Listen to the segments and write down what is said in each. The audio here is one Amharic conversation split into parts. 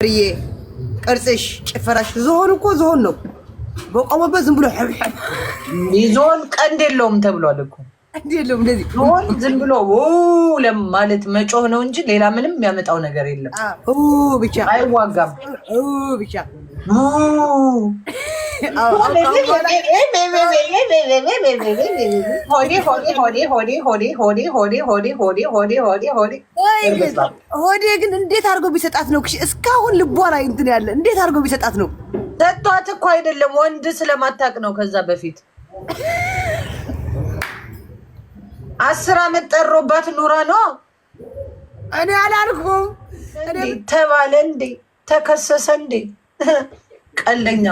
ፍርዬ ቅርጽሽ ጭፈራሽ ዝሆን እኮ ዝሆን ነው። በቆመበት ዝም ብሎ ይዞን ቀንድ የለውም ተብሏል እኮ። ቀንድ የለውም እንደዚህ ዝሆን ዝም ብሎ ለማለት መጮህ ነው እንጂ ሌላ ምንም የሚያመጣው ነገር የለም። ብቻ አይዋጋም ብቻ ሆዴ ግን እንዴት አድርጎ ቢሰጣት ነው? እስካሁን ልቧ ላይ እንትን ያለ እንዴት አድርጎ ቢሰጣት ነው? ሰጥቷት እኮ አይደለም ወንድ ስለማታውቅ ነው። ከዛ በፊት 10 ዓመት ጠሮባት ኑራ ነው። እኔ አላልኩም ተባለ እንዴ ተከሰሰ እንዴ? ቀለኛ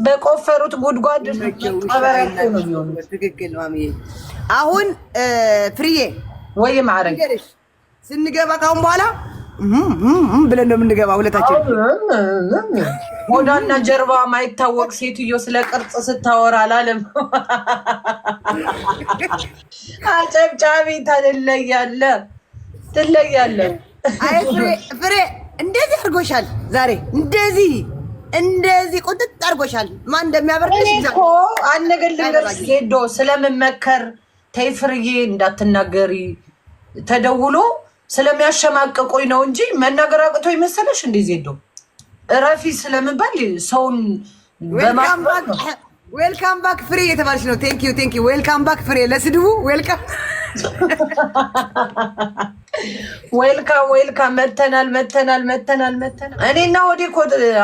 በቆፈሩት ጉድጓድ ቀበረቁ ነው የሚሆኑት። ትክክል ነው አሚዬ። አሁን ፍርዬ ወይ ማረግ ስንገባ ካሁን በኋላ ብለን ነው የምንገባ ሁለታችን። ሆዳና ጀርባ ማይታወቅ ሴትዮ ስለ ቅርጽ ስታወራ አላለም። አጨብጫቢ ታለያለ ትለያለ። አይ ፍሬ እንደዚህ አድርጎሻል ዛሬ እንደዚህ ቁጥጥ አድርጎሻል። ማን እንደሚያበርድሽ እኮ አንገል ልንገርሽ ዜዶ ስለምመከር ተይ ፍርዬ እንዳትናገሪ ተደውሎ ስለሚያሸማቅቁኝ ነው እንጂ መናገር አቅቶ ይመሰለሽ እንዴ? ዜዶ እረፊ ስለምባል ሰውን ዌልካም ባክ ፍሬ የተባለች ነው። ቴንክ ዩ ዌልካም ባክ ፍሬ። ለስድቡ ዌልካም መተናል። እኔና ወዴ እኮ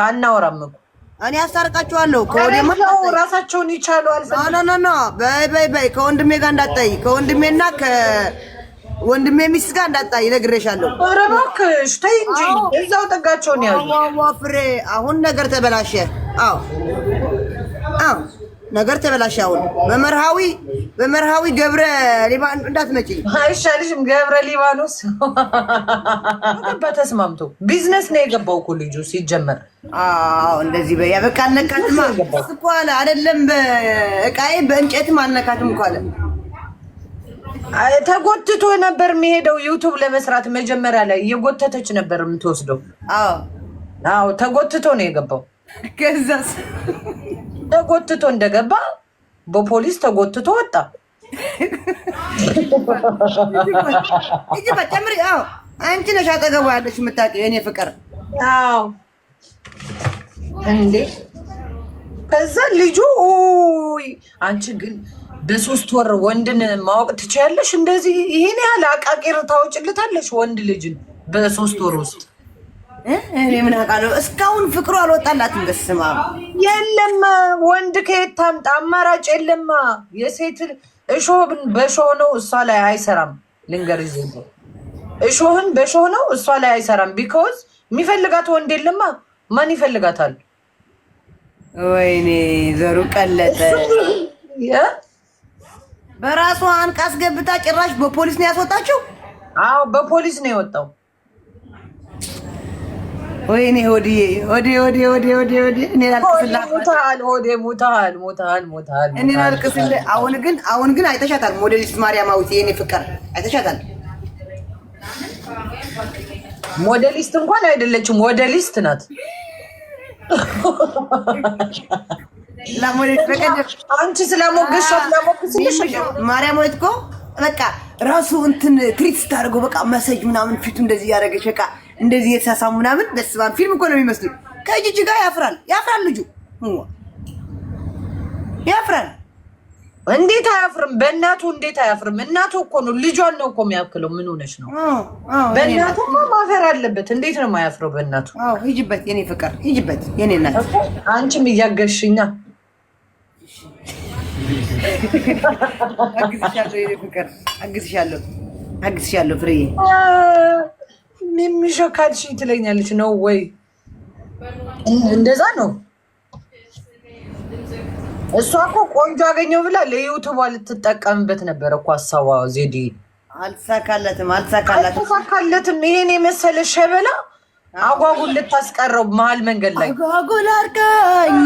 አናወራም እኮ እኔ አስታርቃችኋለሁ። ራሳቸውን ይቻሉ ኖ በይ ከወንድሜ ጋር እንዳጣይ ከወንድሜና ከወንድሜ ሚስት ጋር እንዳጣይ ነግሬሻለሁ። ኧረ እባክሽ ተይ እንጂ እዛው ጠጋቸውን ያዙ። ፍሬ አሁን ነገር ተበላሸ። አዎ ነገር ተበላሽ። አሁን በመርሃዊ ገብረ ሊባኖስ እንዳትመጪ አይሻልሽም? ገብረ ሊባኖስ በተስማምቶ ቢዝነስ ነው የገባው እኮ ልጁ ሲጀመር። አዎ እንደዚህ በያ በቃ አልነካትም እኮ አለ አይደለም። በእቃዬ በእንጨትም አልነካትም እኮ አለ። ተጎትቶ ነበር የሚሄደው ዩቱብ ለመስራት። መጀመሪያ ላይ እየጎተተች ነበር የምትወስደው። አዎ ተጎትቶ ነው የገባው። ከዛስ ተጎትቶ እንደገባ በፖሊስ ተጎትቶ ወጣ። እጂ በጨምሪ አንቺ ነሽ አጠገቡ ያለሽ የምታውቂው የኔ ፍቅር። አዎ እንዴ ከዛ ልጁ አንቺ ግን በ3 ወር ወንድን ማወቅ ትችያለሽ? እንደዚህ ይሄን ያህል አቃቂር ታወጭልታለሽ ወንድ ልጅን በ3 ወር ውስጥ? እኔ ምን አውቃለሁ። እስካሁን ፍቅሩ አልወጣላትም። በስማ የለም ወንድ ከየት ታምጣ? አማራጭ የለማ። የሴት እሾህን በሾህ ነው እሷ ላይ አይሰራም። ልንገርሽ እሾህን በሾህ ነው እሷ ላይ አይሰራም። ቢኮዝ የሚፈልጋት ወንድ የለማ። ማን ይፈልጋታል? ወይኔ ዘሩ ቀለጠ። በራሷ አንቃ አስገብታ ጭራሽ በፖሊስ ነው ያስወጣችው። አዎ በፖሊስ ነው የወጣው። ወይኔ ሆዴ እኔ ላልቅስላት። ሞታል። እኔ ላልቅስልህ። አሁን ግን አይተሻታል። ሞዴሊስት ማርያማዊት የኔ ፍቅር አይተሻታል። ሞዴሊስት እንኳን አይደለችም፣ ሞዴሊስት ናት። አንቺ ስለሞገሻት ለሞገስልሽ ማርያማዊት እኮ በቃ ራሱ እንትን ትሪት ስታደርገው በቃ መሰጅ ምናምን ፊቱ እንደዚህ ያደረገች በቃ እንደዚህ የተሳሳሙ ምናምን በስባን ፊልም እኮ ነው የሚመስሉት። ከጂጂ ጋር ያፍራል ልጁ ያፍራል። እንዴት አያፍርም? በእናቱ እንዴት አያፍርም? እናቱ እኮ ነው ልጇን ነው እኮ የሚያክለው። ምን ሆነሽ ነው? በእናቱ ማፈር አለበት። እንዴት ነው የማያፍረው በእናቱ? ሂጂበት የኔ ፍቅር ሂጂበት የኔ እናት። አንቺም እያገሽኛ አግዝሻለሁ የኔ ፍቅር አግዝሻለሁ ፍሬዬ። የሚሸካልሽ ትለኛለች ነው ወይ? እንደዛ ነው። እሷ እኮ ቆንጆ አገኘው ብላ ለዩቱብ ልትጠቀምበት ነበር እኮ ሀሳቧ። ዜዲ አልተሳካለትም። ይሄን የመሰለ ሸበላ አጓጉል ልታስቀረው መሀል መንገድ ላይ አጓጉል አርጋኝ።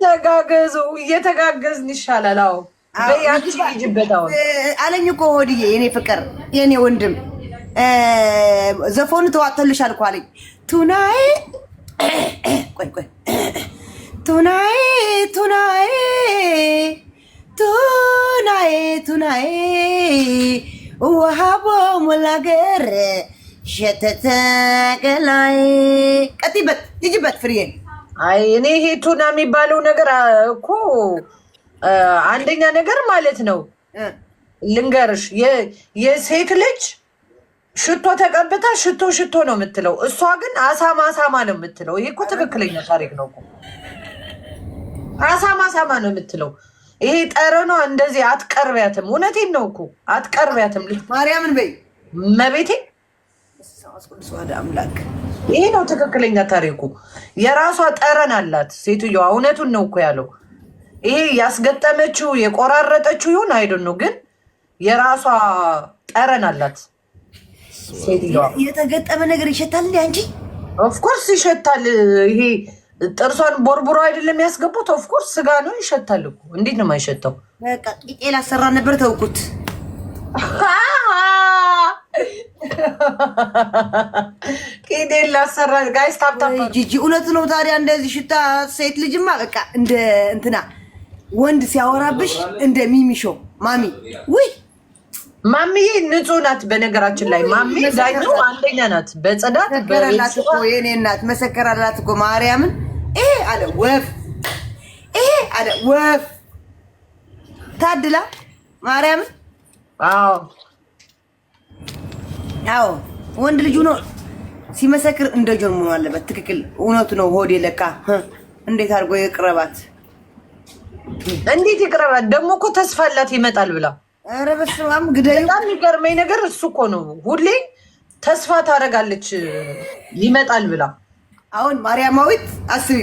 ተጋገዙ፣ እየተጋገዝን ይሻላል። አዎ በያንቺ ይጅበታው አለኝ እኮ ሆድዬ የኔ ፍቅር የኔ ወንድም ዘፈኑ ተዋጥቶልሻል እኮ አለኝ። ቱናዬ ቆይ ቱናዬ ቱናዬ ቱናዬ ቱናዬ ውሃቦ ሞላገር ሸተተ ገላይ ቀጥይበት ሂጂበት ፍሬዬ። አይ እኔ ይሄ ቱና የሚባለው ነገር እኮ አንደኛ ነገር ማለት ነው ልንገርሽ፣ የሴት ልጅ ሽቶ ተቀብታ ሽቶ ነው የምትለው። እሷ ግን አሳማ ነው የምትለው። ይሄ እኮ ትክክለኛ ታሪክ ነው እኮ። አሳማ ነው የምትለው። ይሄ ጠረኗ እንደዚህ አትቀርቢያትም። እውነቴን ነው እኮ አትቀርቢያትም። ማርያምን በይ መቤቴ። አምላክ ይሄ ነው ትክክለኛ ታሪኩ። የራሷ ጠረን አላት ሴትዮዋ። እውነቱን ነው እኮ ያለው። ይሄ ያስገጠመችው የቆራረጠችው ይሁን አይደል ነው፣ ግን የራሷ ጠረን አላት ሴትዮዋ። የተገጠመ ነገር ይሸታል እንዴ አንቺ? ኦፍኮርስ ይሸታል። ይሄ ጥርሷን ቦርቡሮ አይደለም ያስገቡት። ኦፍኮርስ ስጋ ነው ይሸታል እኮ። እንዴት ነው የማይሸተው? በቃ ቂጤ ላሰራ ነበር ተውኩት። ቂጤ ላሰራ ጋይስ ታፕታፕ ጂጂ እውነት ነው። ታዲያ እንደዚህ ሽታ ሴት ልጅማ በቃ እንደ እንትና ወንድ ሲያወራብሽ እንደ ሚሚሾ ማሚ ውይ ማሚዬ ንጹህ ናት። በነገራችን ላይ ማሚ ዳይቱ አንደኛ ናት በጽዳት በረላት እኮ የኔ እናት መሰከራላት እኮ ማርያምን። ይሄ አለ ወፍ ይሄ አለ ወፍ ታድላ ማርያምን። አዎ ወንድ ልጅ ነው ሲመሰክር እንደ ጆን መሆን አለበት። ትክክል እውነቱ ነው። ሆዴ ለካ እንዴት አድርጎ ይቅረባት? እንዴት ይቅረባት? ደግሞ እኮ ተስፋ አላት ይመጣል ብላ። ኧረ በስመ አብ ግደይ። በጣም የሚገርመኝ ነገር እሱ እኮ ነው። ሁሌ ተስፋ ታደርጋለች ይመጣል ብላ። አሁን ማርያማዊት አስቢ፣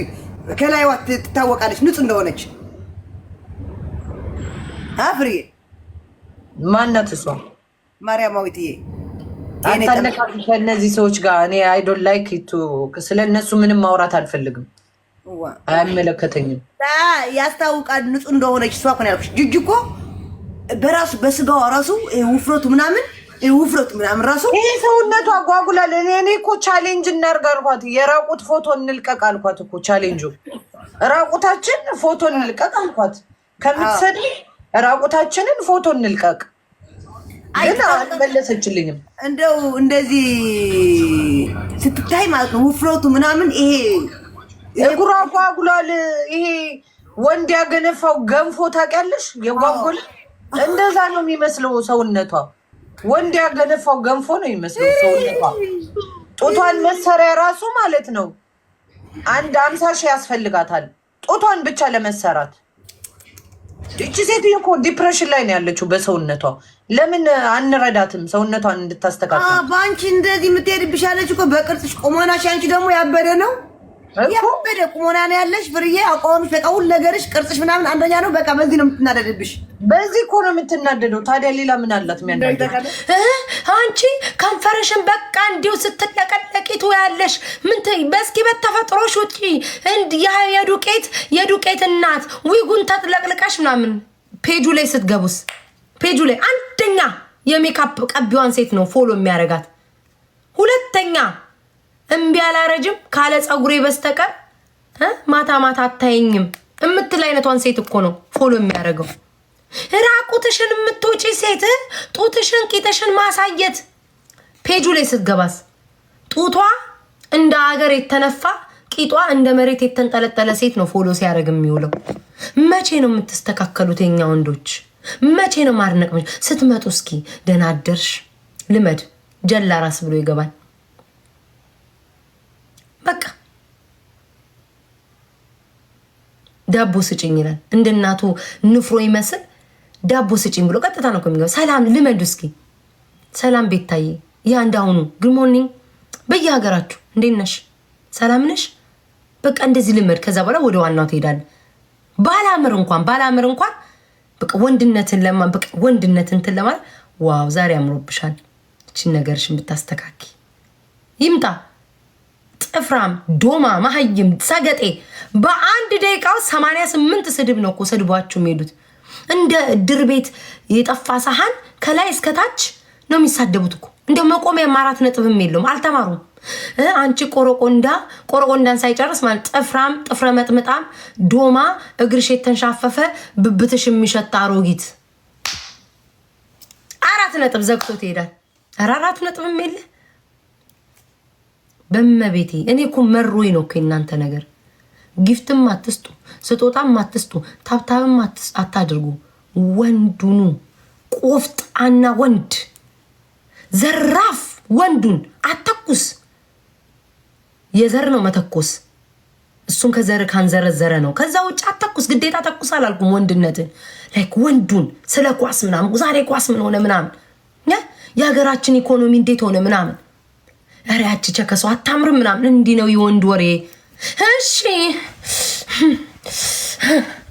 ከላይዋ ትታወቃለች ንጹህ እንደሆነች። አፍሪዬ ማናት እሷ? ማርያማዊትዬ ከእነዚህ ሰዎች ጋር እኔ አይዶን ላይክ ስለ እነሱ ምንም ማውራት አልፈልግም። አይመለከተኝም። ያስታውቃል ንጹህ እንደሆነች። እሷ እኮ ነው ያልኩሽ። ጅጅ እኮ በራሱ በስጋዋ ራሱ ውፍረቱ ምናምን ራሱ ይሄ ሰውነቱ አጓጉላል። እኔ እኮ ቻሌንጅ እናድርግ አልኳት። የራቁት ፎቶ እንልቀቅ አልኳት እኮ ቻሌንጁ ራቁታችን ፎቶ እንልቀቅ አልኳት። ከምትሰድ ራቁታችንን ፎቶ እንልቀቅ። ግን አልመለሰችልኝም። እንደው እንደዚህ ስትታይ ማለት ነው ውፍረቱ ምናምን ይሄ እግሯ አጓጉላል። ይሄ ወንድ ያገነፋው ገንፎ ታውቂያለሽ? የጓጎለ እንደዛ ነው የሚመስለው ሰውነቷ። ወንድ ያገነፋው ገንፎ ነው የሚመስለው ሰውነቷ። ጡቷን መሰሪያ ራሱ ማለት ነው 50 ሺህ ያስፈልጋታል ጡቷን ብቻ ለመሰራት። እቺ ሴትዮ እኮ ዲፕሬሽን ላይ ነው ያለችው በሰውነቷ። ለምን አንረዳትም ሰውነቷን እንድታስተካክል? በአንቺ እንደዚህ የምትሄድብሽ ያለች እኮ በቅርጽሽ ቁመናሽ። አንቺ ደግሞ ያበደ ነው ያበደ ቁመና ነው ያለሽ ፍርዬ። አቋምሽ በቃ ሁሉ ነገርሽ ቅርጽሽ ምናምን አንደኛ ነው። በቃ በዚህ ነው የምትናደድብሽ። በዚህ እኮ ነው የምትናደደው። ታዲያ ሌላ ምን አላት የሚያናደድ? አንቺ ከንፈርሽን በቃ እንዲሁ ስትለቀለቂቱ ያለሽ ምን በስኪ በተፈጥሮሽ ውጪ የዱቄት እናት ዊጉን ተጥለቅልቀሽ ምናምን ፔጁ ላይ ስትገቡስ ፔጁ ላይ አንደኛ የሜካፕ ቀቢዋን ሴት ነው ፎሎ የሚያደርጋት። ሁለተኛ እምቢ አላረጅም ካለ ፀጉሬ በስተቀር ማታ አታየኝም እምትል አይነቷን ሴት እኮ ነው ፎሎ የሚያደርገው። ራቁትሽን የምትውጪ ሴት ጡትሽን ቂጥሽን ማሳየት ፔጁ ላይ ስትገባስ ጡቷ እንደ ሀገር የተነፋ ቂጧ እንደ መሬት የተንጠለጠለ ሴት ነው ፎሎ ሲያደርግ የሚውለው። መቼ ነው የምትስተካከሉት የኛ ወንዶች? መቼ ነው ማድነቅ? ስትመጡ እስኪ ደህና አደርሽ ልመድ ጀላ ራስ ብሎ ይገባል። በቃ ዳቦ ስጭኝ ይላል። እንደ እናቱ ንፍሮ ይመስል ዳቦ ስጭኝ ብሎ ቀጥታ ነው የሚገባው። ሰላም ልመዱ እስኪ ሰላም ቤታዬ፣ ያ እንዳሁኑ ጉድ ሞርኒንግ በየሀገራችሁ እንዴት ነሽ? ሰላም ነሽ? በቃ እንደዚህ ልመድ። ከዛ በኋላ ወደ ዋናው ትሄዳለህ። ባላምር እንኳን በቃ ወንድነትን እንትን ለማለት ዋው ዛሬ አምሮብሻል፣ እቺን ነገርሽን ብታስተካኪ ይምጣ። ጥፍራም ዶማ ማህይም ሰገጤ በአንድ ደቂቃው 88 ስድብ ነው እኮ ሰድቧችሁ የሚሄዱት። እንደ ድር ቤት የጠፋ ሳህን ከላይ እስከታች ነው የሚሳደቡት እኮ እንደው መቆሚያ 4 ነጥብም የለውም። አልተማሩም። አንቺ ቆረቆንዳን ሳይጨርስ ማለት ጥፍረ መጥምጣም ዶማ እግርሽ የተንሻፈፈ ብብትሽ የሚሸታ አሮጊት 4 ነጥብ ዘግቶት ይሄዳል። 4 ነጥብም የለ በመቤቴ። እኔ እኮ መሮኝ ነው እኮ እናንተ ነገር። ጊፍትም አትስጡ፣ ስጦታም አትስጡ፣ ታብታብም አታድርጉ። ወንዱኑ ቆፍጣና ወንድ ዘራፍ ወንዱን አተኩስ። የዘር ነው መተኮስ። እሱን ከዘር ካንዘረዘረ ነው። ከዛ ውጭ አተኩስ። ግዴታ ተኩስ አላልኩም። ወንድነትን ላይክ ወንዱን ስለ ኳስ ምናምን ዛሬ ኳስ ምን ሆነ ምናምን የሀገራችን ኢኮኖሚ እንዴት ሆነ ምናምን ኧረ ያቺ ቸከሰው አታምርም ምናምን እንዲህ ነው የወንድ ወሬ። እሺ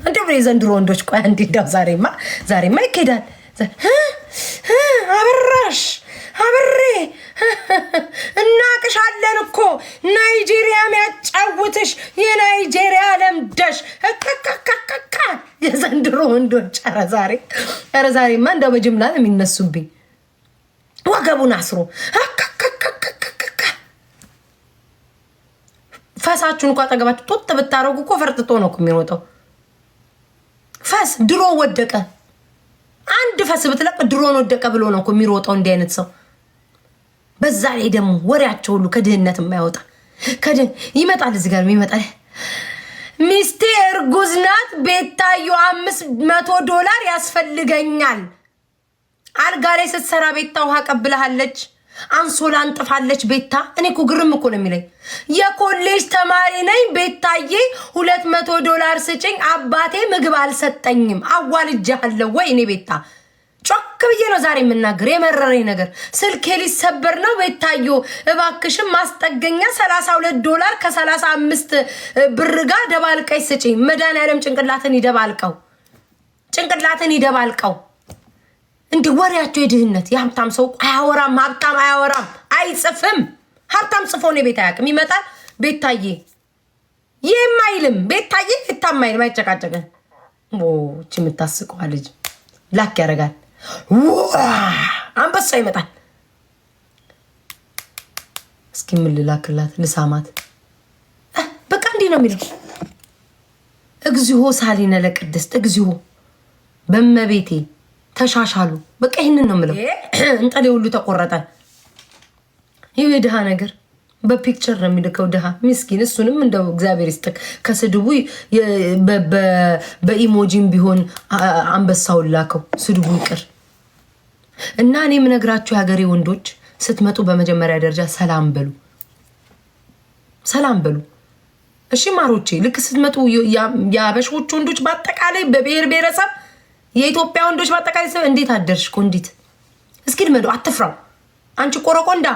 እንደው የዘንድሮ ወንዶች ቆይ እንዴ እንዳው ዛሬማ ይኬዳል። አብሬ እናቅሻለን እኮ ናይጄሪያ የሚያጫውትሽ የናይጄሪያ ለምደሽ ከከከከከ የዘንድሮ ወንዶች ኧረ ዛሬማ እንደው በጅምላ ነው የሚነሱብኝ። ወገቡን አስሮ ፈሳችሁን እኮ አጠገባችሁ ጦጥ ብታረጉ እኮ ፈርጥጦ ነው እኮ የሚሮጠው። ፈስ ድሮ ወደቀ። አንድ ፈስ ብትለቅ ድሮን ወደቀ ብሎ ነው እኮ የሚሮጠው እንዲህ አይነት ሰው። በዛ ላይ ደግሞ ወሬያቸው ሁሉ ከድህነት የማያወጣ ይመጣል። እዚህ ጋር ይመጣል። ሚስቴ እርጉዝ ናት፣ ቤታዮ $500 ያስፈልገኛል። አልጋ ላይ ስትሰራ ቤታ ውሃ ቀብልሃለች፣ አንሶላ አንጥፋለች ቤታ። እኔ እኮ ግርም እኮ ነው የሚለኝ። የኮሌጅ ተማሪ ነኝ ቤታዬ $200 ስጭኝ፣ አባቴ ምግብ አልሰጠኝም፣ አዋልጃለሁ ወይ? እኔ ቤታ ጮክ ብዬ ነው ዛሬ የምናገር። የመረረኝ ነገር ስልኬ ሊሰበር ነው ቤታዮ እባክሽም ማስጠገኛ $32 ከ35 ብር ጋር ደባልቀኝ ስጭኝ። መድኃኒዓለም ጭንቅላትን ይደባልቀው። እንደ ወሬያቸው የድህነት የሀብታም ሰው አያወራም። ሀብታም አያወራም፣ አይጽፍም። ሀብታም ጽፎ ነው ቤት አያውቅም። ይመጣል ቤታዬ የማይልም ቤታዬ የታማይልም አይጨቃጨቅም። እቺ የምታስቀዋ ልጅ ላክ ያደርጋል። አንበሳ ይመጣል። እስኪ ምን ልላክላት ልሳማት። በቃ እንዲህ ነው የሚለው። እግዚኦ ሳሊነ ለቅድስት እግዚኦ በመቤቴ ተሻሻሉ። በቃ ይህንን ነው የምለው። እንጠሌ ሁሉ ተቆረጠ። ይህ የድሃ ነገር በፒክቸር ነው የሚልከው ድሃ ምስኪን። እሱንም እንደው እግዚአብሔር ይስጥክ ከስድቡ በኢሞጂም ቢሆን አንበሳውን ላከው ስድቡ ይቅር። እና እኔ የምነግራችሁ የሀገሬ ወንዶች ስትመጡ በመጀመሪያ ደረጃ ሰላም በሉ። እሺ ማሮቼ፣ ልክ ስትመጡ የአበሾች ወንዶች በአጠቃላይ በብሔር ብሔረሰብ የኢትዮጵያ ወንዶች በአጠቃላይ ሰው እንዴት አደርሽ ቆንዲት እስኪ ልመዱ። አትፍራው አንቺ ቆረቆንዳ።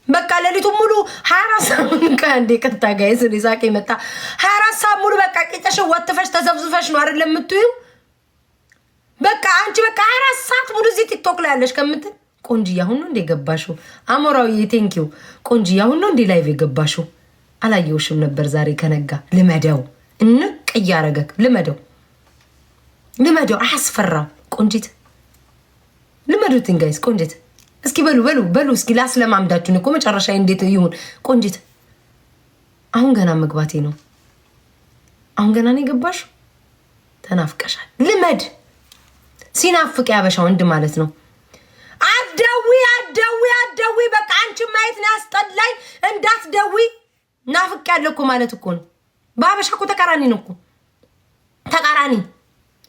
በቃ ሌሊቱ ሙሉ 24 ሰዓት ከአንዴ ከታጋይስ ሊሳቄ መጣ 24 ሰዓት ሙሉ በቃ ቂጠሽ ወጥፈሽ ተዘብዝፈሽ ነው አይደል የምትዩ። በቃ አንቺ በቃ 24 ሰዓት ሙሉ እዚህ ቲክቶክ ላይ ያለሽ ከምትል ቆንጂያ ሁሉ እንደ ገባሽው አሞራው ቴንኪው ቆንጂያ ሁሉ እንደ ላይቭ የገባሽው አላየውሽም ነበር ዛሬ ከነጋ ልመደው እንቅ እያረገክ ልመደው አያስፈራም። ቆንጂት ልመዱትን ጋይስ። ቆንጂት እስኪ በሉ እስኪ ላስለማምዳችሁን እኮ መጨረሻ እንዴት ይሁን። ቆንጂት አሁን ገና መግባቴ ነው። አሁን ገና ነው የገባሽ። ተናፍቀሻል። ልመድ ሲናፍቅ ያበሻ ወንድ ማለት ነው። አትደዊ በቃ አንቺ ማየት ነው ያስጠላኝ። እንዳትደዊ ናፍቅ ያለ እኮ ማለት እኮ ነው። በአበሻ እኮ ተቃራኒ ነው እኮ ተቃራኒ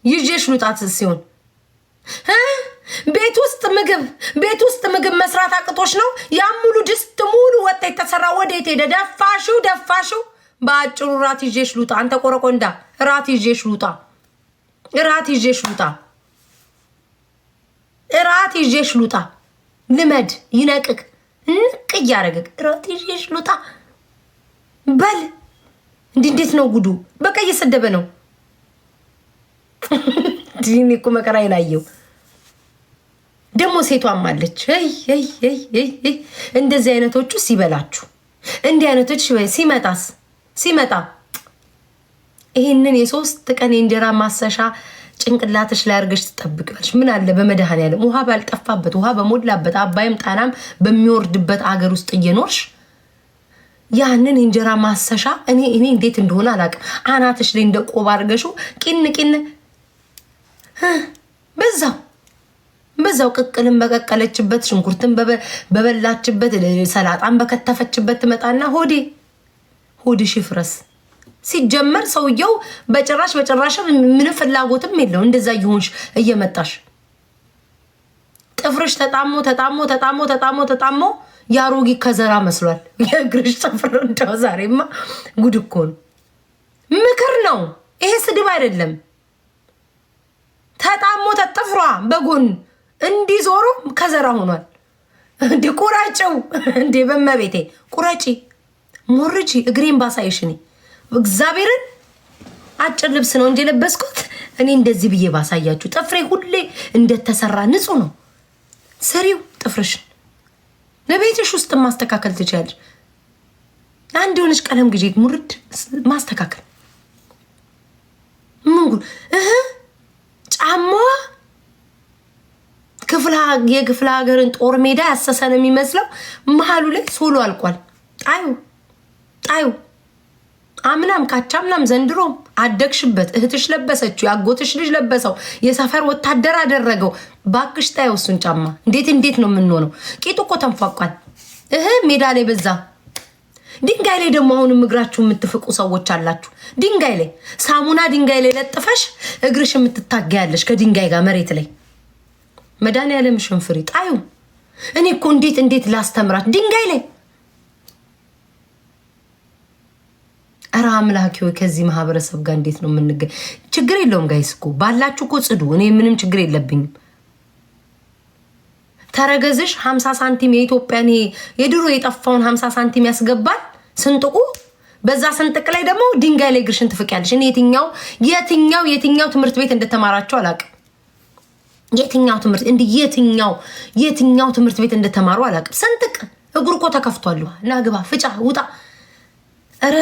ይዤሽ ልውጣት ሲሆን ቤት ውስጥ ምግብ መስራት አቅቶሽ ነው። ያም ሙሉ ድስት ሙሉ ወጥ የተሰራ ወዴት ሄደ? ደፋሽው። በአጭሩ ራት ይዤሽ ልውጣ። አንተ ቆረቆንዳ ራት ይዤሽ ልውጣ። ልመድ ይነቅቅ ንቅ እያረገቅ ራት ይዤሽ ልውጣ በል። እንዴት ነው ጉዱ? በቃ እየሰደበ ነው። ዲኒ እኮ መከራ ይላየው ደግሞ ሴቷም አለች። እንደዚህ አይነቶቹ ሲበላችሁ እንዲህ አይነቶች ሲመጣ ይሄንን የ3 ቀን የእንጀራ ማሰሻ ጭንቅላትሽ ላይ አድርገሽ ትጠብቂዋለሽ። ምን አለ በመድኃኒዓለም ውሃ ባልጠፋበት ውሃ በሞላበት አባይም ጣናም በሚወርድበት አገር ውስጥ እየኖርሽ ያንን እንጀራ ማሰሻ እኔ እንዴት እንደሆነ አላውቅም። አናትሽ ላይ እንደ ቆብ አድርገሽው ቂን በዛው ቅቅልን በቀቀለችበት ሽንኩርትን በበላችበት ሰላጣን በከተፈችበት ትመጣና ሆድሽ ይፍረስ። ሲጀመር ሰውየው በጭራሽ ምንም ፍላጎትም የለው። እንደዛ ይሁንሽ እየመጣሽ ጥፍርሽ ተጣሞ ያሮጊ ከዘራ መስሏል። የእግርሽ ጥፍር እንደው ዛሬማ ጉድ እኮ ነው። ምክር ነው ይሄ፣ ስድብ አይደለም። ተጣሞ ተጥፍሯ በጎን እንዲዞሩ ከዘራ ሆኗል። እንዴ ቁራጭው እንዴ በመቤቴ ቁራጪ ሞርጂ እግሬን ባሳይሽኒ እግዚአብሔርን አጭር ልብስ ነው እንጂ ለበስኩት። እኔ እንደዚህ ብዬ ባሳያችሁ ጥፍሬ ሁሌ እንደተሰራ ንጹህ ነው። ሰሪው ጥፍርሽ ለቤትሽ ውስጥ ማስተካከል ትችያለሽ። አንድ የሆነች ቀለም ግዢ ሙርድ ማስተካከል ምንጉ ጫማዋ የክፍለ ሀገርን ጦር ሜዳ ያሰሰን የሚመስለው መሀሉ ላይ ሶሎ አልቋል። ጣዩ አምናም ካቻምናም ዘንድሮም አደግሽበት። እህትሽ ለበሰችው፣ ያጎትሽ ልጅ ለበሰው፣ የሰፈር ወታደር አደረገው። ባክሽ ጣዩ እሱን ጫማ። እንዴት ነው የምንሆነው? ቂጡ እኮ ተንፏቋል። ሜዳ ላይ በዛ ድንጋይ ላይ ደግሞ አሁንም እግራችሁ የምትፍቁ ሰዎች አላችሁ። ድንጋይ ላይ ሳሙና ድንጋይ ላይ ለጥፈሽ እግርሽ የምትታገያለሽ ከድንጋይ ጋር መሬት ላይ መድኃኒዓለም ሽንፍሪ ጣዩ። እኔ እኮ እንዴት ላስተምራት ድንጋይ ላይ። ኧረ አምላኬ ሆይ ከዚህ ማህበረሰብ ጋር እንዴት ነው የምንገኝ? ችግር የለውም ጋይስ እኮ ባላችሁ እኮ ጽዱ። እኔ ምንም ችግር የለብኝም። ተረገዝሽ 50 ሳንቲም የኢትዮጵያን የድሮ የጠፋውን 50 ሳንቲም ያስገባል ስንጥቁ። በዛ ስንጥቅ ላይ ደግሞ ድንጋይ ላይ እግርሽን ትፍቂያለሽ። እኔ የትኛው ትምህርት ቤት እንደተማራችሁ አላውቅም። የትኛው ትምህርት ቤት እንደተማሩ አላውቅም። ስንጥቅ እግሩ እኮ ተከፍቷል። ላግባ ፍጫ ውጣ። ኧረ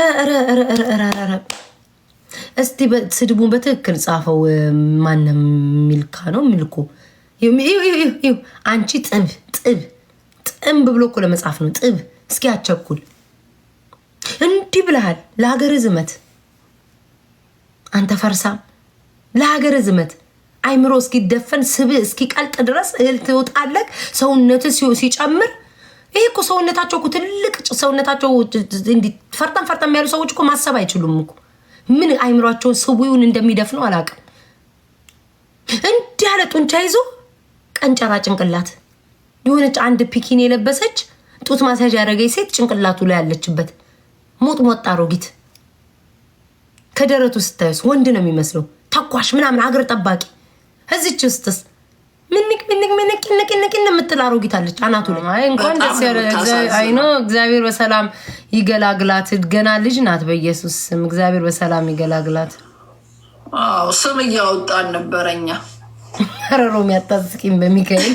እስቲ ስድቡን በትክክል ጻፈው። ማንም ሚልካ ነው ሚልኩ። አንቺ ጥብ ብሎ እኮ ለመጻፍ ነው። ጥብ እስኪ አቸኩል። እንዲህ ብለሃል ለሀገር ዝመት። አንተ ፈርሳ ለሀገር ዝመት አይምሮ እስኪደፈን ስብህ እስኪቀልጥ ድረስ እህል ትወጣለህ። ሰውነት ሲጨምር ይሄ እኮ ሰውነታቸው እኮ ትልቅ ሰውነታቸው እንዲህ ፈርጠም ያሉ ሰዎች እኮ ማሰብ አይችሉም እኮ። ምን አይምሯቸው ስቡውን እንደሚደፍነው አላውቅም። እንዲህ ያለ ጡንቻ ይዞ ቀንጨራ ጭንቅላት የሆነች አንድ ፒኪን የለበሰች ጡት ማሳጅ ያደረገች ሴት ጭንቅላቱ ላይ ያለችበት ሞጥ አሮጊት ከደረቱ ስታዩስ ወንድ ነው የሚመስለው። ተኳሽ ምናምን አገር ጠባቂ። እዚች ውስጥስ ምንቅ የምትል አሮጊት አለች አናቱ ላይ። እንኳን ደስ ያለ አይኖ እግዚአብሔር በሰላም ይገላግላት። ገና ልጅ ናት። በኢየሱስ ስም እግዚአብሔር በሰላም ይገላግላት። ስም እያወጣን ነበረኛ ረሮም ያታስቂም በሚካኤል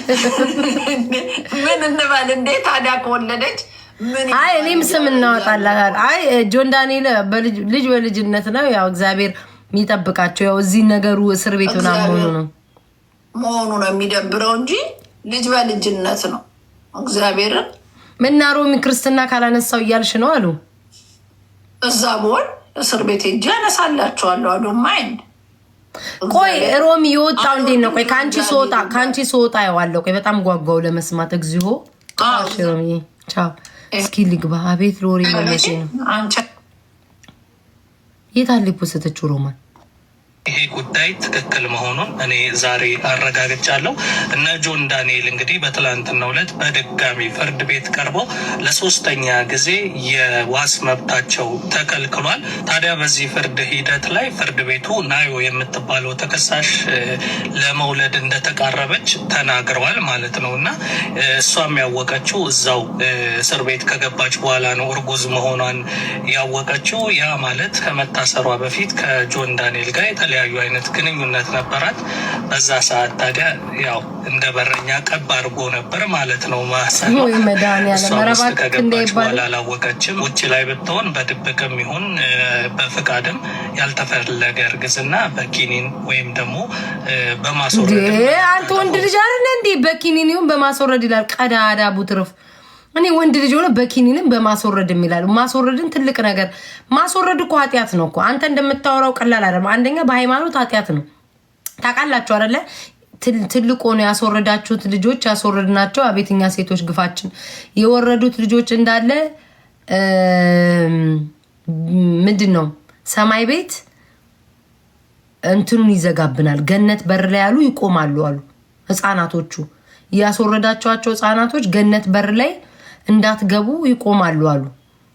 ምን እንባል እንዴ ታዲያ ከወለደች እኔም ስም እናወጣላታል። ጆን ዳንኤል ልጅ በልጅነት ነው። ያው እግዚአብሔር የሚጠብቃቸው። ያው እዚህ ነገሩ እስር ቤት መሆኑ ነው የሚደብረው እንጂ ልጅ በልጅነት ነው። እግዚአብሔርን ምና ሮሚ ክርስትና ካላነሳው እያልሽ ነው አሉ። እዛ በሆን እስር ቤት ሄጄ ያነሳላቸዋለሁ። አዶ ማይንድ ቆይ ሮሚ የወጣው እንዴት ነው? ቆይ ከአንቺ ስወጣ ያዋለው። ቆይ በጣም ጓጓው ለመስማት። እግዚኦ ሮሚ ቻው። እስኪ ልግባ። አቤት ሎሪ መለሴ ነው። የታለ ፖስተችው ሮማን? ይሄ ጉዳይ ትክክል መሆኑን እኔ ዛሬ አረጋግጫለሁ። እነ ጆን ዳንኤል እንግዲህ በትላንትናው ዕለት በድጋሚ ፍርድ ቤት ቀርበው ለሶስተኛ ጊዜ የዋስ መብታቸው ተከልክሏል። ታዲያ በዚህ ፍርድ ሂደት ላይ ፍርድ ቤቱ ናዮ የምትባለው ተከሳሽ ለመውለድ እንደተቃረበች ተናግረዋል ማለት ነው። እና እሷም ያወቀችው እዛው እስር ቤት ከገባች በኋላ ነው እርጉዝ መሆኗን ያወቀችው። ያ ማለት ከመታሰሯ በፊት ከጆን ዳንኤል ጋር የተለያዩ አይነት ግንኙነት ነበራት። በዛ ሰዓት ታዲያ ያው እንደ በረኛ ቀብ አድርጎ ነበር ማለት ነው ማሰብ። እሷ ከገባች በኋላ አላወቀችም። ውጭ ላይ ብትሆን በድብቅም ይሁን በፍቃድም ያልተፈለገ እርግዝና በኪኒን ወይም ደግሞ በማስወረድ አንተ ወንድ ልጅ አይደል እንዴ? በኪኒን ይሁን በማስወረድ ይላል። ቀዳዳ ቡትርፍ እኔ ወንድ ልጅ ሆነ በኪኒንም በማስወረድ የሚላሉ። ማስወረድን ትልቅ ነገር ማስወረድ እኮ ኃጢአት ነው እኮ። አንተ እንደምታወራው ቀላል አይደለም። አንደኛ በሃይማኖት ኃጢአት ነው ታውቃላችሁ አይደለ? ትልቅ ሆኖ ያስወረዳችሁት ልጆች ያስወረድናቸው አቤትኛ ሴቶች ግፋችን የወረዱት ልጆች እንዳለ ምንድን ነው ሰማይ ቤት እንትኑን ይዘጋብናል። ገነት በር ላይ ያሉ ይቆማሉ አሉ ህፃናቶቹ። ያስወረዳቸዋቸው ህፃናቶች ገነት በር ላይ እንዳትገቡ ይቆማሉ አሉ።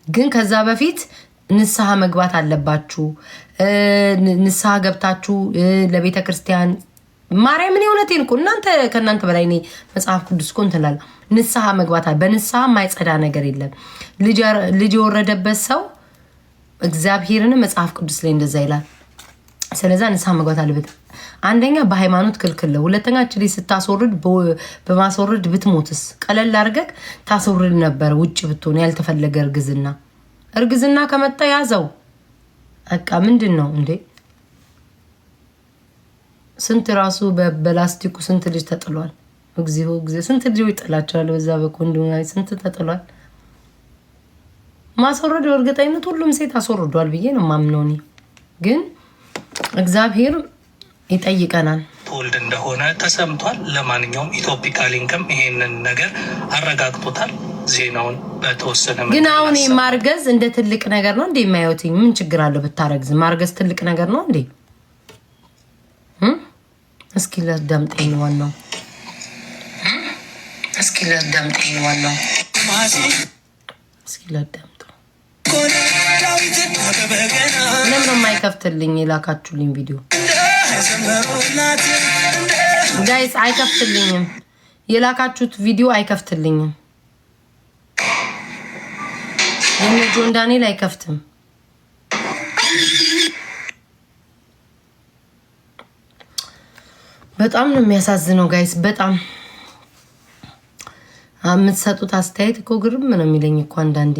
ግን ከዛ በፊት ንስሐ መግባት አለባችሁ። ንስሐ ገብታችሁ ለቤተ ክርስቲያን ማርያምን የእውነቴን እኮ እናንተ ከእናንተ በላይ እኔ መጽሐፍ ቅዱስ እኮ እንትን እላለሁ። ንስሐ መግባት አለ። በንስሐ የማይጸዳ ነገር የለም። ልጅ የወረደበት ሰው እግዚአብሔርን መጽሐፍ ቅዱስ ላይ እንደዛ ይላል። ስለዛ ንስሐ መግባት አለበት። አንደኛ በሃይማኖት ክልክል ነው። ሁለተኛ እቺ ስታስወርድ በማስወረድ ብትሞትስ ቀለል አድርገህ ታስወርድ ነበር። ውጭ ብትሆን ያልተፈለገ እርግዝና ከመጣ ያዘው በቃ ምንድን ነው እንዴ? ስንት ራሱ በላስቲኩ ስንት ልጅ ተጥሏል። እግዚኦ ስንት ልጅ ይጥላቸዋል። በዛ በኮንዶም ላይ ስንት ተጥሏል። ማስወረድ እርግጠኝነት ሁሉም ሴት አስወርዷል ብዬ ነው ማምነው። እኔ ግን እግዚአብሔር ይጠይቀናል። ተወልድ እንደሆነ ተሰምቷል። ለማንኛውም ኢትዮፒካ ሊንክም ይሄንን ነገር አረጋግጦታል። ዜናውን በተወሰነ ግን አሁን ማርገዝ እንደ ትልቅ ነገር ነው እንዴ የማይወትኝ? ምን ችግር አለው ብታረግዝ? ማርገዝ ትልቅ ነገር ነው እንዴ? እስኪ ለዳምጠኝ ዋናው እስኪ ለዳምጠው ለምን የማይከፍትልኝ? የላካችሁልኝ ቪዲዮ ጋይስ አይከፍትልኝም። የላካችሁት ቪዲዮ አይከፍትልኝም። ጆን ዳንኤል አይከፍትም። በጣም ነው የሚያሳዝነው ጋይስ። በጣም የምትሰጡት አስተያየት እኮ ግርም ነው የሚለኝ እኮ አንዳንዴ።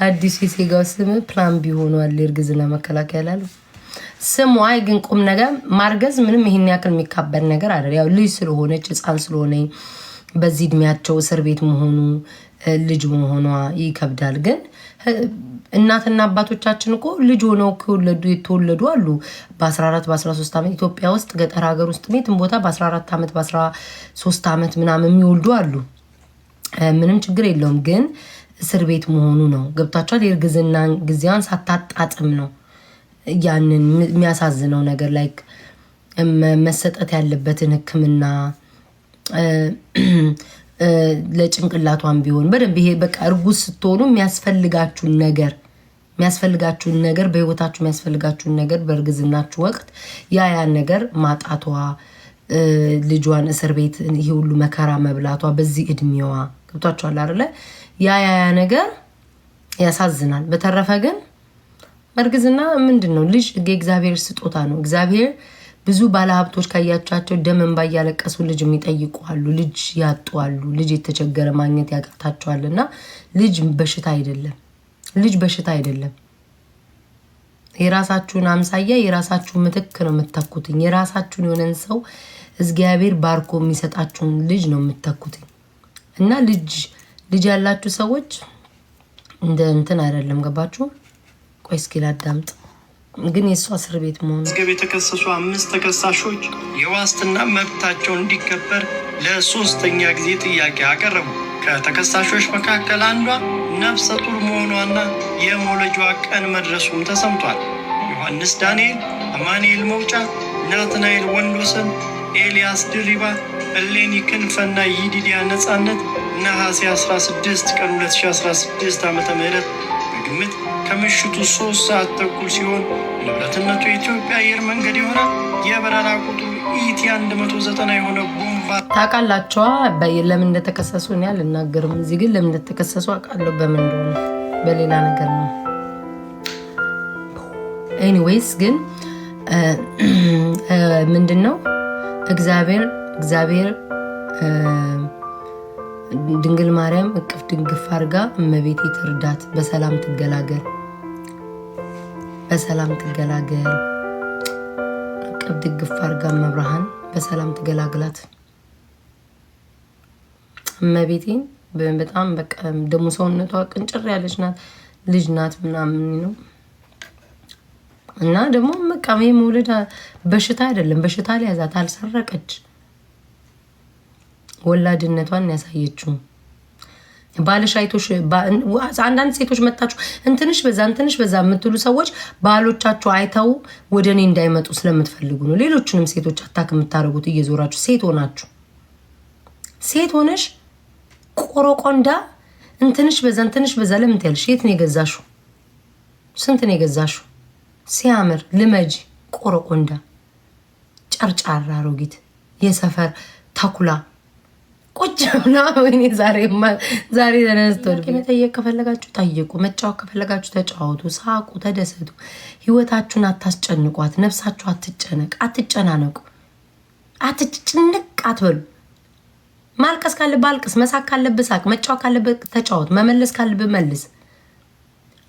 አዲስ የሴጋው ስም ፕላን ቢ ሆኗል። የእርግዝና መከላከያ ላሉ ስሙ። አይ ግን ቁም ነገር ማርገዝ ምንም ይሄን ያክል የሚካበድ ነገር አይደል። ያው ልጅ ስለሆነች ህፃን ስለሆነ በዚህ እድሜያቸው እስር ቤት መሆኑ ልጅ መሆኗ ይከብዳል። ግን እናትና አባቶቻችን እኮ ልጅ ሆነው የተወለዱ አሉ። በ14 በ13 ዓመት ኢትዮጵያ ውስጥ ገጠር ሀገር ውስጥ ቤትም ቦታ በ14 ዓመት በ13 ዓመት ምናምን የሚወልዱ አሉ። ምንም ችግር የለውም። ግን እስር ቤት መሆኑ ነው። ገብታችኋል? የእርግዝና ጊዜዋን ሳታጣጥም ነው ያንን የሚያሳዝነው ነገር ላይ መሰጠት ያለበትን ሕክምና ለጭንቅላቷን ቢሆን በደንብ ይሄ በቃ እርጉዝ ስትሆኑ የሚያስፈልጋችሁን ነገር በህይወታችሁ የሚያስፈልጋችሁን ነገር በእርግዝናችሁ ወቅት ያን ነገር ማጣቷ ልጇን እስር ቤት ይሄ ሁሉ መከራ መብላቷ በዚህ እድሜዋ ገብቷችኋል አይደለ? ያ ነገር ያሳዝናል። በተረፈ ግን እርግዝና ምንድነው? ልጅ የእግዚአብሔር ስጦታ ነው። እግዚአብሔር ብዙ ባለሀብቶች ካያቻቸው ደም እንባ እያለቀሱ ልጅ የሚጠይቁ አሉ። ልጅ ያጡ አሉ። ልጅ የተቸገረ ማግኘት ያቃታቸዋል። እና ልጅ በሽታ አይደለም። የራሳችሁን አምሳያ የራሳችሁን ምትክ ነው የምትተኩትኝ። የራሳችሁን የሆነን ሰው እግዚአብሔር ባርኮ የሚሰጣችሁን ልጅ ነው የምትተኩትኝ። እና ልጅ ያላችሁ ሰዎች እንደ እንትን አይደለም። ገባችሁ? ቆይ እስኪ ላዳምጥ። ግን የእሷ እስር ቤት መሆኑ መዝገብ የተከሰሱ 5 ተከሳሾች የዋስትና መብታቸው እንዲከበር ለ3ኛ ጊዜ ጥያቄ አቀረቡ። ከተከሳሾች መካከል አንዷ ነፍሰ ጡር መሆኗና የመውለጃዋ ቀን መድረሱም ተሰምቷል። ዮሐንስ ዳንኤል፣ አማኑኤል መውጫ፣ ናትናኤል ወንዶሰን፣ ኤልያስ ድሪባ፣ እሌኒ ክንፈና ይዲዲያ ነጻነት ነሐሴ 16 ቀን 2016 ዓ.ም በግምት ከምሽቱ 3 ሰዓት ተኩል ሲሆን ንብረትነቱ የኢትዮጵያ አየር መንገድ የሆነ የበረራ ቁጥሩ ኢቲ 190 የሆነ ቦምባ ታውቃላችኋ። ለምን እንደተከሰሱ እኔ አልናገርም። እዚህ ግን ለምን እንደተከሰሱ አውቃለሁ። በምን እንደሆነ በሌላ ነገር ነው። ኤኒዌይስ ግን ምንድነው እግዚአብሔር ድንግል ማርያም እቅፍ ድንግፍ አርጋ እመቤቴ ትርዳት፣ በሰላም ትገላገል። እቅፍ ድንግፍ አርጋ መብርሃን በሰላም ትገላግላት እመቤቴን። በጣም በቃ ደሞ ሰውነቷ ቅንጭር ያለች ናት፣ ልጅ ናት ምናምን ነው። እና ደግሞ በቃ መውለድ በሽታ አይደለም፣ በሽታ ሊያዛት አልሰረቀች፣ ወላድነቷን ያሳየችው። ባልሽ አይቶሽ አንዳንድ ሴቶች መጣችሁ እንትንሽ በዛ የምትሉ ሰዎች ባሎቻችሁ አይተው ወደ እኔ እንዳይመጡ ስለምትፈልጉ ነው። ሌሎቹንም ሴቶች አታክ የምታደርጉት እየዞራችሁ ሴት ሆነሽ ቆሮቆንዳ እንትንሽ በዛ ለምን ትያለሽ? የት ነው የገዛሽው? ስንት ነው የገዛሽው? ሲያምር ልመጂ። ቆሮቆንዳ ጨርጫራ አሮጊት የሰፈር ተኩላ ቁጭ ብላ ወይኔ ዛሬ ተነስቶ መጠየቅ ከፈለጋችሁ ጠይቁ፣ መጫወት ከፈለጋችሁ ተጫወቱ፣ ሳቁ፣ ተደሰቱ። ህይወታችሁን አታስጨንቋት። ነፍሳችሁ አትጨናነቁ፣ አትጭንቅ አትበሉ። ማልቀስ ካለብህ አልቅስ፣ መሳቅ ካለብህ ሳቅ፣ መጫወት ካለብህ ተጫወት፣ መመለስ ካለብህ መልስ።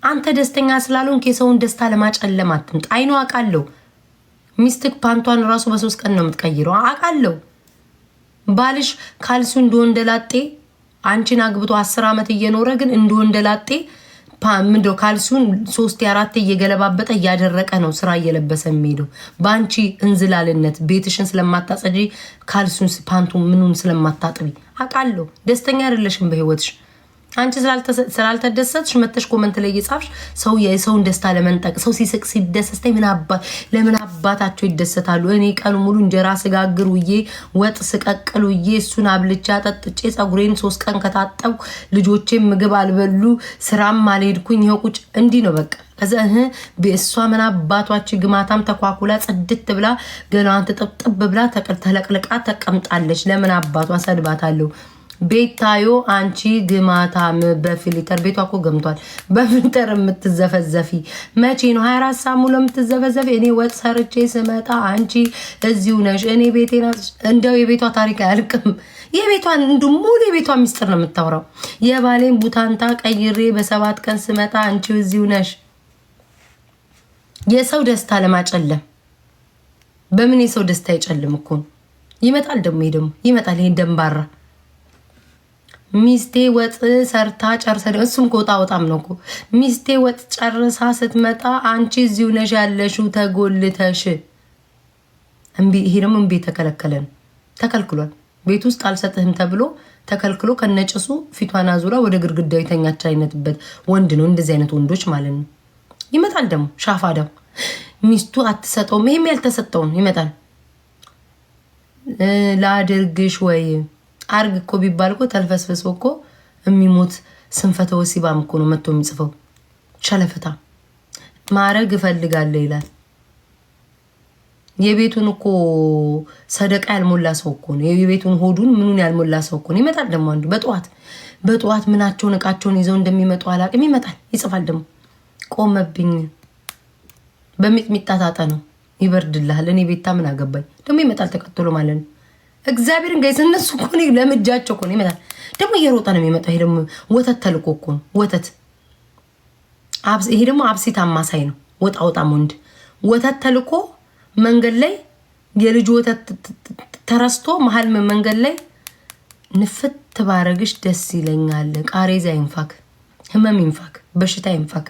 አንተ ደስተኛ ስላልሆንክ የሰውን ደስታ ለማጨለም አትምጣ። አይኑ አውቃለሁ። ሚስትክ ፓንቷን ራሱ በ3 ቀን ነው የምትቀይረው አውቃለሁ። ባልሽ ካልሱ እንደወንደላጤ አንቺን አግብቶ 10 ዓመት እየኖረ ግን እንደወንደላጤ ምንድነው ካልሱን 3-4 እየገለባበጠ እያደረቀ ነው ስራ እየለበሰ የሚሄደው። በአንቺ እንዝላልነት ቤትሽን ስለማታጸጂ ካልሱን ፓንቱን ምኑን ስለማታጥቢ አውቃለሁ። ደስተኛ አይደለሽም በህይወትሽ። አንቺ ስላልተደሰትሽ መተሽ ኮመንት ላይ እየጻፍሽ ሰው የሰውን ደስታ ለመንጠቅ ሰው ሲስቅ ሲደሰት ለምን አባታቸው ይደሰታሉ? እኔ ቀኑ ሙሉ እንጀራ ስጋግር ውዬ ወጥ ስቀቅል ውዬ እሱን አብልቻ ጠጥጬ ፀጉሬን 3 ቀን ከታጠቡ ልጆቼም ምግብ አልበሉ ስራም አልሄድኩኝ ይኸው ቁጭ እንዲህ ነው በቃ። ከዛ በእሷ ምን አባቷች ግማታም ተኳኩላ ጽድት ብላ ገላዋን ተጠብጥብ ብላ ተለቅልቃ ተቀምጣለች። ለምን አባቷ ሰድባታለሁ? ቤታዮ አንቺ ግማታም በፊልተር ቤቷ እኮ ገምቷል። በፊልተር የምትዘፈዘፊ መቼ ነው? 24 ሰዓት ሙሉ የምትዘፈዘፊ። እኔ ወጥ ሰርቼ ስመጣ አንቺ እዚሁ ነሽ። እኔ ቤቴና እንደው የቤቷ ታሪክ አያልቅም። የቤቷን ሙሉ የቤቷ ሚስጥር ነው የምታወራው። የባሌን ቡታንታ ቀይሬ በ7 ቀን ስመጣ አንቺ እዚሁ ነሽ። የሰው ደስታ ለማጨለም በምን የሰው ደስታ ይጨልም እኮ ይመጣል። ደግሞ ይመጣል ይሄን ደንባራ ሚስቴ ወጥ ሰርታ ጨርሳ እሱም ቆጣ ወጣም ነው እኮ ሚስቴ ወጥ ጨርሳ ስትመጣ አንቺ እዚሁ ነሽ ያለሽው ተጎልተሽ። ይሄ ደግሞ እምቢ ተከልክሏል። ቤት ውስጥ አልሰጥህም ተብሎ ተከልክሎ ከነጭሱ ፊቷን አዙራ ወደ ግድግዳው የተኛች አይነትበት ወንድ ነው። እንደዚህ አይነት ወንዶች ማለት ነው። ይመጣል ደግሞ ሻፋዳው ሚስቱ አትሰጠውም። ይሄም ያልተሰጠውን ይመጣል። ላድርግሽ ወይ አርግ እኮ ቢባል እኮ ተልፈስፈስ እኮ የሚሞት ስንፈተ ወሲባም እኮ ነው መጥቶ የሚጽፈው። ሸለፈታ ማረግ እፈልጋለሁ ይላል። የቤቱን እኮ ሰደቃ ያልሞላ ሰው እኮ ነው። የቤቱን ሆዱን ምኑን ያልሞላ ሰው እኮ ነው። ይመጣል ደግሞ አንዱ በጠዋት ምናቸውን እቃቸውን ይዘው እንደሚመጡ አላቅም። ይመጣል ይጽፋል ደግሞ ቆመብኝ በሚጥሚጣ ታጠ ነው ይበርድልሃል። እኔ ቤታ ምን አገባኝ ደግሞ ይመጣል ተከትሎ ማለት ነው። እግዚአብሔርን ጋይስ እነሱ እኮ ነው ለምጃቸው እኮ ነው ይመጣል። ደግሞ እየሮጠ ነው የሚመጣው። ይሄ ደግሞ ወተት ተልቆ እኮ ነው ወተት ይሄ ደግሞ አብሲት አማሳይ ነው። ወጣም ወንድ ወተት ተልቆ መንገድ ላይ የልጅ ወተት ተረስቶ መሀል መንገድ ላይ ንፍት ባረግሽ ደስ ይለኛል። ቃሬዛ ይንፋክ፣ ህመም ይንፋክ፣ በሽታ ይንፋክ።